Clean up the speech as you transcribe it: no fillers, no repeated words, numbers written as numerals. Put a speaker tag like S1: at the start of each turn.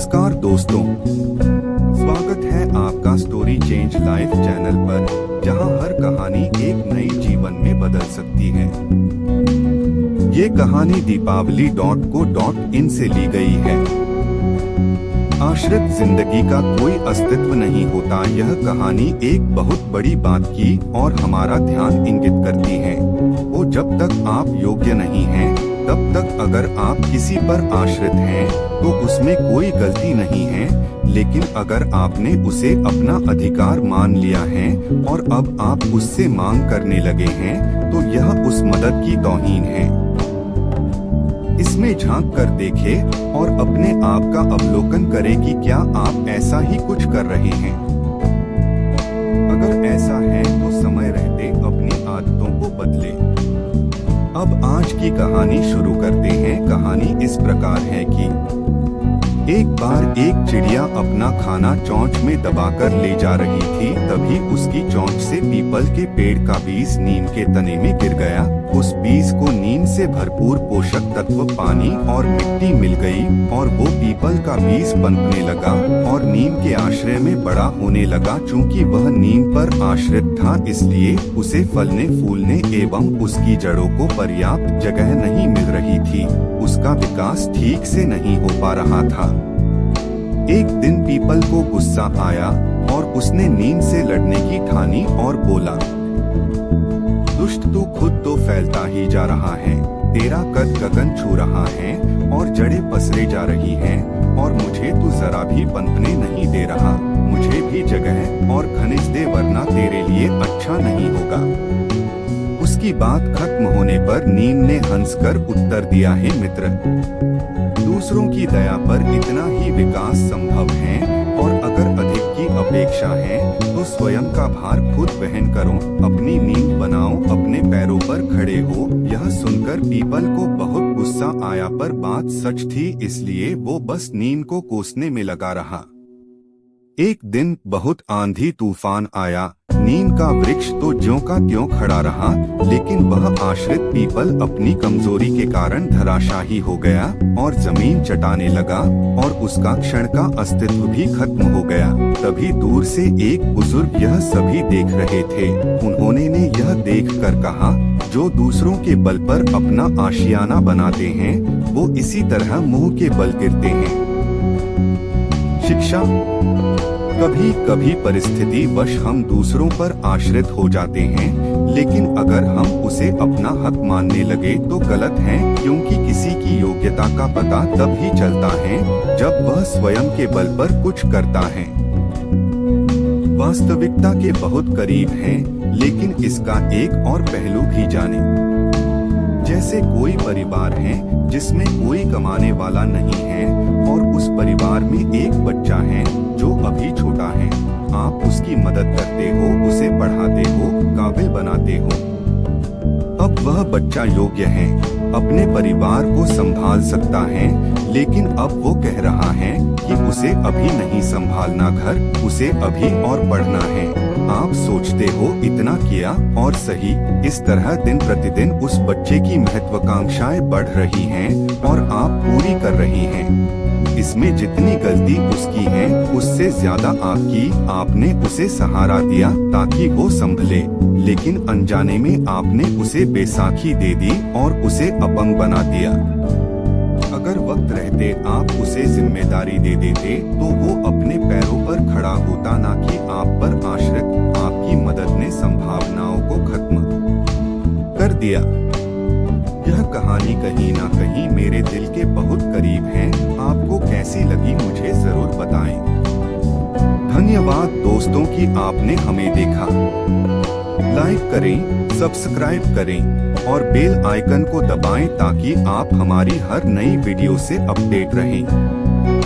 S1: नमस्कार दोस्तों, स्वागत है आपका स्टोरी चेंज लाइफ चैनल पर, जहां हर कहानी एक नई जीवन में बदल सकती है। ये कहानी deepavali.co.in से ली गई है। आश्रित जिंदगी का कोई अस्तित्व नहीं होता। यह कहानी एक बहुत बड़ी बात की और हमारा ध्यान इंगित करती है। वो जब तक आप योग्य नहीं हैं, तब तक अगर आप किसी पर आश्रित हैं, तो उसमें कोई गलती नहीं है। लेकिन अगर आपने उसे अपना अधिकार मान लिया है और अब आप उससे मांग करने लगे हैं, तो यह उस मदद की तौहीन है। इसमें झांक कर देखे और अपने आप का अवलोकन करें कि क्या आप ऐसा ही कुछ कर रहे हैं। अगर ऐसा है तो समय रहते अपनी आदतों को बदले। अब आज की कहानी शुरू करते हैं। कहानी इस प्रकार है कि एक बार एक चिड़िया अपना खाना चोंच में दबाकर ले जा रही थी। तभी उसकी चोंच से पीपल के पेड़ का बीज नीम के तने में गिर गया। उस बीज को नीम से भरपूर पोषक तत्व, पानी और मिट्टी मिल गई और वो पीपल का बीज पनपने लगा और नीम के आश्रय में बड़ा होने लगा। चूँकि वह नीम पर आश्रित था, इसलिए उसे फलने फूलने एवं उसकी जड़ों को पर्याप्त जगह नहीं मिल रही थी। उसका विकास ठीक से नहीं हो पा रहा था। एक दिन पीपल को गुस्सा आया और उसने नीम से लड़ने की ठानी और बोला, दुष्ट, तू खुद तो फैलता ही जा रहा है। तेरा कद गगन छू रहा है और जड़ें पसरे जा रही हैं और मुझे तू जरा भी पनपने नहीं दे रहा। मुझे भी जगह और खनिज दे, वरना तेरे लिए अच्छा नहीं होगा। उसकी बात खत्म होने पर नीम ने हंसकर उत्तर दिया, है मित्र, दूसरों की दया पर इतना ही विकास संभव है और अगर अधिक की अपेक्षा है तो स्वयं का भार खुद वहन करो। अपनी नींद बनाओ, अपने पैरों पर खड़े हो। यह सुनकर पीपल को बहुत गुस्सा आया, पर बात सच थी, इसलिए वो बस नीम को कोसने में लगा रहा। एक दिन बहुत आंधी तूफान आया। नीम का वृक्ष तो ज्यों का त्यों खड़ा रहा, लेकिन वह आश्रित पीपल अपनी कमजोरी के कारण धराशाही हो गया और जमीन चटाने लगा और उसका क्षण का अस्तित्व भी खत्म हो गया। तभी दूर से एक बुजुर्ग यह सभी देख रहे थे। उन्होंने ने यह देखकर कहा, जो दूसरों के बल पर अपना आशियाना बनाते हैं, वो इसी तरह मुंह के बल गिरते हैं। शिक्षा। कभी कभी परिस्थिति वश हम दूसरों पर आश्रित हो जाते हैं, लेकिन अगर हम उसे अपना हक मानने लगे तो गलत है, क्योंकि किसी की योग्यता का पता तब ही चलता है जब वह स्वयं के बल पर कुछ करता है। वास्तविकता के बहुत करीब हैं, लेकिन इसका एक और पहलू भी जाने। जैसे कोई परिवार है जिसमें कोई कमाने वाला नहीं है और उस परिवार में एक बच्चा है जो अभी छोटा है। आप उसकी मदद करते हो, उसे पढ़ाते हो, काबिल बनाते हो। अब वह बच्चा योग्य है, अपने परिवार को संभाल सकता है, लेकिन अब वो कह रहा है कि उसे अभी नहीं संभालना घर, उसे अभी और पढ़ना है। आप सोचते हो इतना किया और सही। इस तरह दिन प्रतिदिन उस बच्चे की महत्वाकांक्षाएं बढ़ रही हैं और आप पूरी कर रही हैं। इसमें जितनी गलती उसकी है, उससे ज्यादा आपकी। आपने उसे सहारा दिया ताकि वो संभले, लेकिन अनजाने में आपने उसे बैसाखी दे दी और उसे अपंग बना दिया। अगर वक्त रहते आप उसे जिम्मेदारी दे देते, तो वो अपने पैरों पर खड़ा होता, ना कि आप पर आश्रित। आपकी मदद ने संभावनाओं को खत्म कर दिया। यह कहानी कहीं ना कहीं मेरे दिल के बहुत करीब है। आपको कैसी लगी मुझे जरूर बताएं। धन्यवाद दोस्तों कि आपने हमें देखा। लाइक करें, सब्सक्राइब करें और बेल आइकन को दबाएं ताकि आप हमारी हर नई वीडियो से अपडेट रहें।